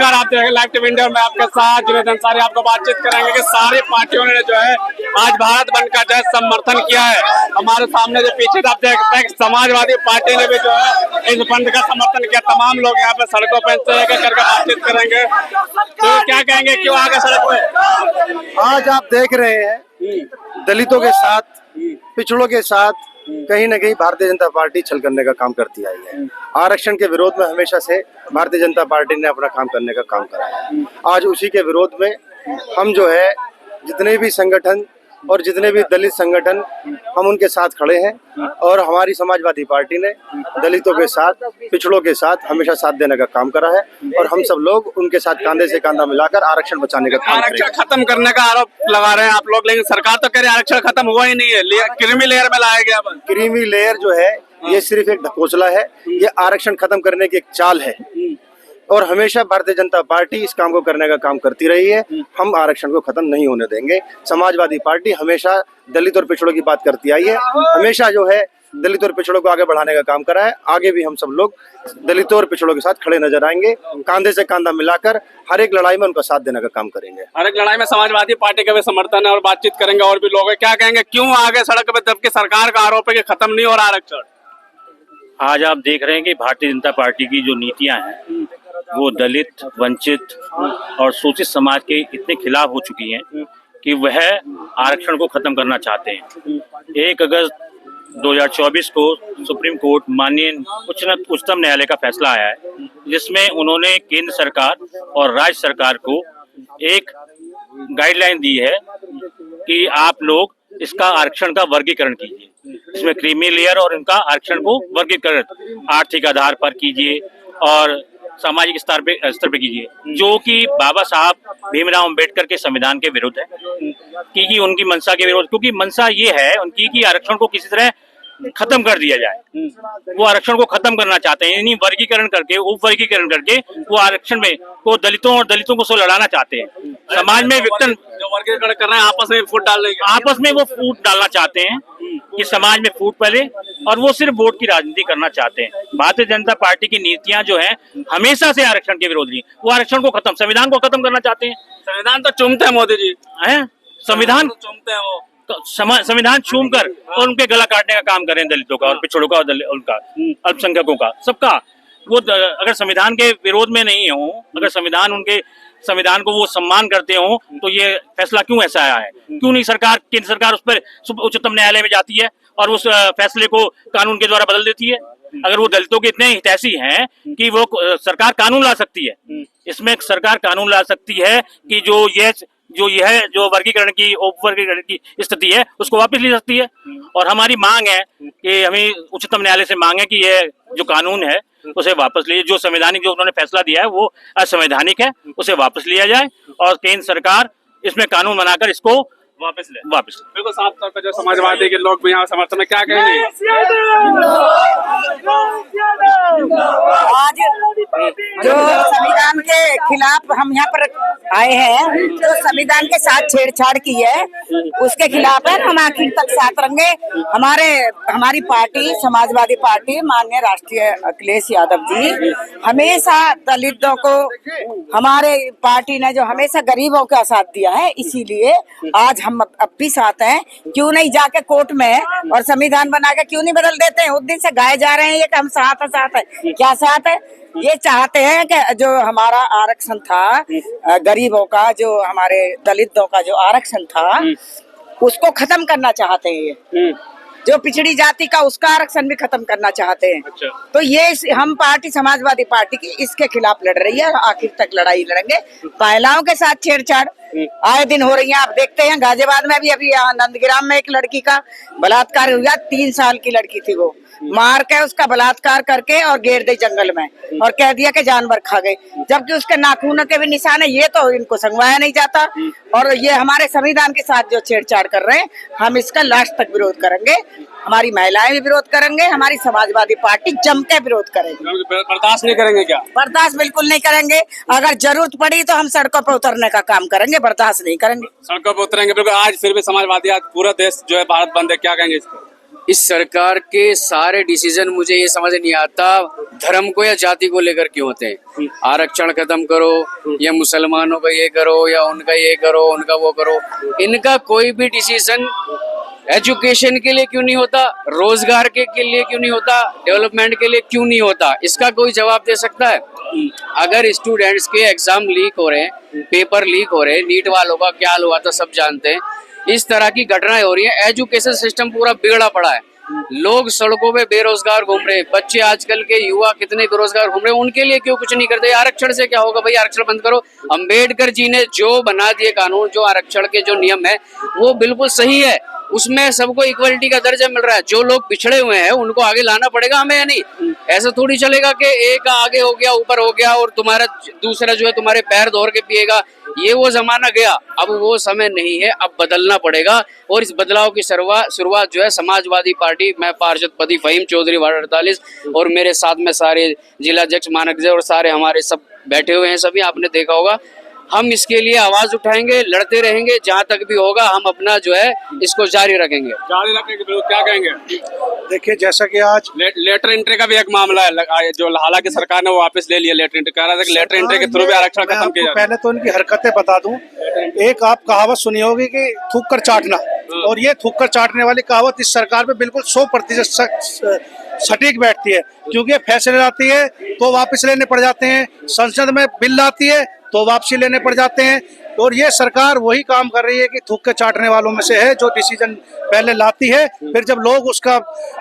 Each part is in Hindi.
नमस्कार, आप देख लाइव टीवी इंडिया में आपके साथ जुनेद अंसारी आपको बातचीत करेंगे कि सारी पार्टियों ने जो है आज भारत बंद का जो है समर्थन किया है। हमारे सामने जो पीछे आप देखते हैं समाजवादी पार्टी ने भी जो है इस बंद का समर्थन किया। तमाम लोग यहाँ पे सड़कों पर करके बातचीत करेंगे। तो क्या कहेंगे, क्यों आगे सड़क पे? आज आप देख रहे हैं दलितों के साथ, पिछड़ों के साथ कहीं न कहीं भारतीय जनता पार्टी छल करने का काम करती आई है। आरक्षण के विरोध में हमेशा से भारतीय जनता पार्टी ने अपना काम करने का काम करा है। आज उसी के विरोध में हम जो है जितने भी संगठन और जितने भी दलित संगठन हम उनके साथ खड़े हैं और हमारी समाजवादी पार्टी ने दलितों के साथ, पिछड़ों के साथ हमेशा साथ देने का काम करा है और हम सब लोग उनके साथ कांधे से कांधा मिलाकर आरक्षण बचाने का काम करेंगे। आरक्षण खत्म करने का आरोप लगा रहे हैं आप लोग, लेकिन सरकार तो कह रही है आरक्षण खत्म हुआ ही नहीं है, क्रीमी लेयर में लाया गया। क्रीमी लेयर जो है ये सिर्फ एक ढकोसला है, ये आरक्षण खत्म करने की एक चाल है और हमेशा भारतीय जनता पार्टी इस काम को करने का काम करती रही है। हम आरक्षण को खत्म नहीं होने देंगे। समाजवादी पार्टी हमेशा दलित और पिछड़ों की बात करती आई है, हमेशा जो है दलित और पिछड़ों को आगे बढ़ाने का काम करा है। आगे भी हम सब लोग दलितों और पिछड़ों के साथ खड़े नजर आएंगे, कांधे से कांधा मिलाकर हर एक लड़ाई में उनका साथ देने का काम करेंगे। हर एक लड़ाई में समाजवादी पार्टी का भी समर्थन है और बातचीत करेंगे। और भी लोग हैं, क्या कहेंगे, क्यों आगे सड़क पे जबकि सरकार का आरोप है कि खत्म नहीं हो रहा आरक्षण? आज आप देख रहे हैं कि भारतीय जनता पार्टी की जो नीतियां हैं वो दलित, वंचित और शोषित समाज के इतने खिलाफ हो चुकी हैं कि वह आरक्षण को खत्म करना चाहते हैं। 1 अगस्त 2024 को सुप्रीम कोर्ट माननीय उच्चतम न्यायालय का फैसला आया है, जिसमें उन्होंने केंद्र सरकार और राज्य सरकार को एक गाइडलाइन दी है कि आप लोग इसका आरक्षण का वर्गीकरण कीजिए। इसमें क्रीमी लेयर और इनका आरक्षण को वर्गीकरण आर्थिक आधार पर कीजिए और सामाजिक स्तर पे कीजिए, जो कि बाबा साहब भीमराव अंबेडकर के संविधान के विरुद्ध है, क्योंकि उनकी मंशा के विरुद्ध, क्योंकि मंशा ये है उनकी कि आरक्षण को किसी तरह खत्म कर दिया जाए। वो आरक्षण को खत्म करना चाहते हैं, यानी वर्गीकरण करके, उप वर्गीकरण करके वो आरक्षण में को दलितों को सो लड़ाना चाहते हैं। समाज में विघटन जो वर्गीकरण कर रहे हैं, आपस में फूट डाल रहे हैं, आपस में वो फूट डालना चाहते हैं कि समाज में फूट फैले और वो सिर्फ वोट की राजनीति करना चाहते हैं। भारतीय जनता पार्टी की नीतियां जो हैं हमेशा से आरक्षण के विरोधी, वो आरक्षण को खत्म, संविधान को खत्म करना चाहते हैं। संविधान तो चूमते हैं मोदी जी, हैं संविधान चूमते हैं वो, संविधान छूम कर और उनके गला काटने का काम करें दलितों का और पिछड़ों का और उनका अल्पसंख्यकों का, सबका। वो अगर संविधान के विरोध में नहीं हो, अगर संविधान को वो सम्मान करते हो, तो ये फैसला क्यों ऐसा आया है? क्यों नहीं केंद्र सरकार उस पर उच्चतम न्यायालय में जाती है और उस फैसले को कानून के द्वारा बदल देती है? अगर वो दलितों के इतने हितैषी हैं कि वो सरकार कानून ला सकती है, इसमें सरकार कानून ला सकती है कि जो वर्गीकरण की, उप वर्गीकरण की स्थिति है उसको वापस ली सकती है। और हमारी मांग है कि हमें उच्चतम न्यायालय से मांग है कि यह जो कानून है उसे वापस लिए, जो संवैधानिक जो उन्होंने फैसला दिया है वो असंवैधानिक है, उसे वापस लिया जाए और केंद्र सरकार इसमें कानून बनाकर इसको वापस ले। बिल्कुल साफ तौर पर जो समाजवादी के लोग भी यहाँ समर्थन में, क्या कहेंगे? आज जो संविधान के खिलाफ हम यहाँ पर आए हैं, जो संविधान के साथ छेड़छाड़ की है उसके खिलाफ है। हम आखिर तक साथ रहेंगे। हमारी पार्टी, समाजवादी पार्टी, माननीय राष्ट्रीय अखिलेश यादव जी हमेशा दलितों को, हमारे पार्टी ने जो हमेशा गरीबों का साथ दिया है, इसीलिए आज हम अब भी साथ हैं। क्यों नहीं जाके कोर्ट में और संविधान बना के क्यों नहीं बदल देते हैं? उस दिन से गाए जा रहे हैं ये कि हम साथ है। क्या साथ है? ये चाहते हैं कि जो हमारा आरक्षण था गरीबों का, जो हमारे दलितों का जो आरक्षण था उसको खत्म करना चाहते हैं। ये जो पिछड़ी जाति का उसका आरक्षण भी खत्म करना चाहते हैं। अच्छा। तो ये हम पार्टी, समाजवादी पार्टी की इसके खिलाफ लड़ रही है, आखिर तक लड़ाई लड़ेंगे। महिलाओं के साथ छेड़छाड़ आए दिन हो रही है। आप देखते हैं गाजियाबाद में भी अभी नंदग्राम में एक लड़की का बलात्कार हुआ। 3 साल की लड़की थी, वो मार के उसका बलात्कार करके और घेर दे जंगल में और कह दिया कि जानवर खा गए, जबकि उसके नाखूनों के भी निशान है। ये तो इनको संगवाया नहीं जाता और ये हमारे संविधान के साथ जो छेड़छाड़ कर रहे हैं, हम इसका लास्ट तक विरोध करेंगे। हमारी महिलाएं भी विरोध करेंगे, हमारी समाजवादी पार्टी जम के विरोध करेंगे। बर्दाश्त नहीं करेंगे क्या? बर्दाश्त बिल्कुल नहीं करेंगे। अगर जरूरत पड़ी तो हम सड़कों पर उतरने का काम करेंगे, बर्दाश्त नहीं करेंगे। सड़कों पर उतरेंगे बिल्कुल। आज फिर भी समाजवादी, आज पूरा देश जो है भारत बंद है, क्या कहेंगे इसको? इस सरकार के सारे डिसीजन मुझे ये समझ नहीं आता धर्म को या जाति को लेकर क्यों होते हैं। आरक्षण खत्म करो या मुसलमानों का ये करो या उनका ये करो उनका वो करो, इनका कोई भी डिसीजन एजुकेशन के लिए क्यों नहीं होता, रोजगार के लिए क्यों नहीं होता, डेवलपमेंट के लिए क्यों नहीं होता, इसका कोई जवाब दे सकता है। अगर स्टूडेंट्स के एग्जाम लीक हो रहे हैं, पेपर लीक हो रहे हैं, नीट वालों का क्या हाल हुआ था सब जानते हैं, इस तरह की घटनाएं हो रही हैं, एजुकेशन सिस्टम पूरा बिगड़ा पड़ा है, लोग सड़कों पे बेरोजगार घूम रहे हैं, बच्चे आजकल के युवा कितने बेरोजगार घूम रहे हैं, उनके लिए क्यों कुछ नहीं करते। आरक्षण से क्या होगा भाई, आरक्षण बंद करो। अंबेडकर जी ने जो बना दिए कानून, जो आरक्षण के जो नियम है वो बिल्कुल सही है, उसमें सबको इक्वलिटी का दर्जा मिल रहा है। जो लोग पिछड़े हुए हैं उनको आगे लाना पड़ेगा हमें, या नहीं? ऐसा थोड़ी चलेगा कि एक आगे हो गया ऊपर हो गया और तुम्हारा दूसरा जो है तुम्हारे पैर धो के पिएगा, ये वो जमाना गया, अब वो समय नहीं है, अब बदलना पड़ेगा। और इस बदलाव की शुरुआत जो है समाजवादी पार्टी, मैं पार्षद पति फहीम चौधरी वार्ड 48 और मेरे साथ में सारे जिला अध्यक्ष मानक और सारे हमारे सब बैठे हुए हैं, सभी आपने देखा होगा। हम इसके लिए आवाज उठाएंगे, लड़ते रहेंगे, जहां तक भी होगा हम अपना जो है इसको जारी रखेंगे। जारी रखेंगे, क्या कहेंगे? देखिए जैसा कि आज लेटर एंट्री का भी एक मामला है, जो हालांकि सरकार ने वो वापस ले लिया लेटर एंट्री, कह रहा था कि लेटर एंट्री के थ्रू भी आरक्षण खत्म किया जाए। पहले तो इनकी हरकतें बता दूं, एक आप कहावत सुनी होगी कि थूक कर चाटना, और ये थूक कर चाटने वाली कहावत इस सरकार में बिल्कुल 100% सटीक बैठती है, क्योंकि फैसले लाती है तो वापस लेने पड़ जाते हैं, संसद में बिल लाती है तो वापसी लेने पड़ जाते हैं। और ये सरकार वही काम कर रही है कि थूक के चाटने वालों में से है, जो डिसीजन पहले लाती है, फिर जब लोग उसका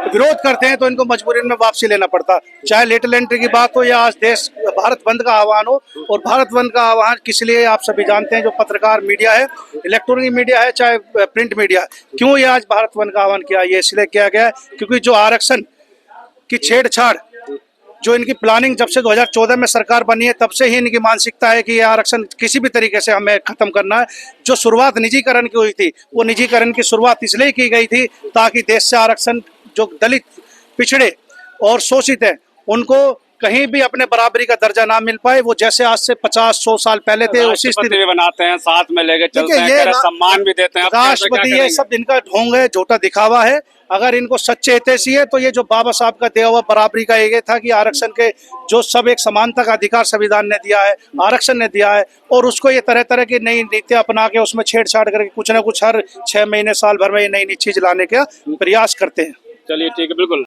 विरोध करते हैं तो इनको मजबूरी में वापसी लेना पड़ता। चाहे लेटर एंट्री की बात हो या आज देश भारत बंद का आह्वान हो, और भारत बंद का आह्वान किस लिए आप सभी जानते हैं, जो पत्रकार मीडिया है, इलेक्ट्रॉनिक मीडिया है चाहे प्रिंट मीडिया, क्यों ये आज भारत बंद का आह्वान किया, ये इसलिए किया गया है क्योंकि जो आरक्षण की छेड़छाड़, जो इनकी प्लानिंग जब से 2014 में सरकार बनी है तब से ही इनकी मानसिकता है कि ये आरक्षण किसी भी तरीके से हमें खत्म करना है। जो शुरुआत निजीकरण की हुई थी, वो निजीकरण की शुरुआत इसलिए की गई थी ताकि देश से आरक्षण, जो दलित, पिछड़े और शोषित हैं, उनको कहीं भी अपने बराबरी का दर्जा ना मिल पाए। वो जैसे आज से 50-100 साल पहले थे उसी स्थिति में बनाते हैं, साथ में लेके चलते हैं, सम्मान भी देते हैं। राष्ट्रपति, ये सब इनका ढोंग है, झूठा दिखावा है। अगर इनको सच्चे हितैषी है तो ये जो बाबा साहब का दिया हुआ बराबरी का ये था कि आरक्षण के जो सब एक समानता का अधिकार संविधान ने दिया है, आरक्षण ने दिया है, और उसको ये तरह तरह की नई नीतियां अपना के उसमें छेड़छाड़ करके कुछ ना कुछ हर 6 महीने साल भर में ये नई नई चीज लाने का प्रयास करते हैं। चलिए ठीक है, बिल्कुल।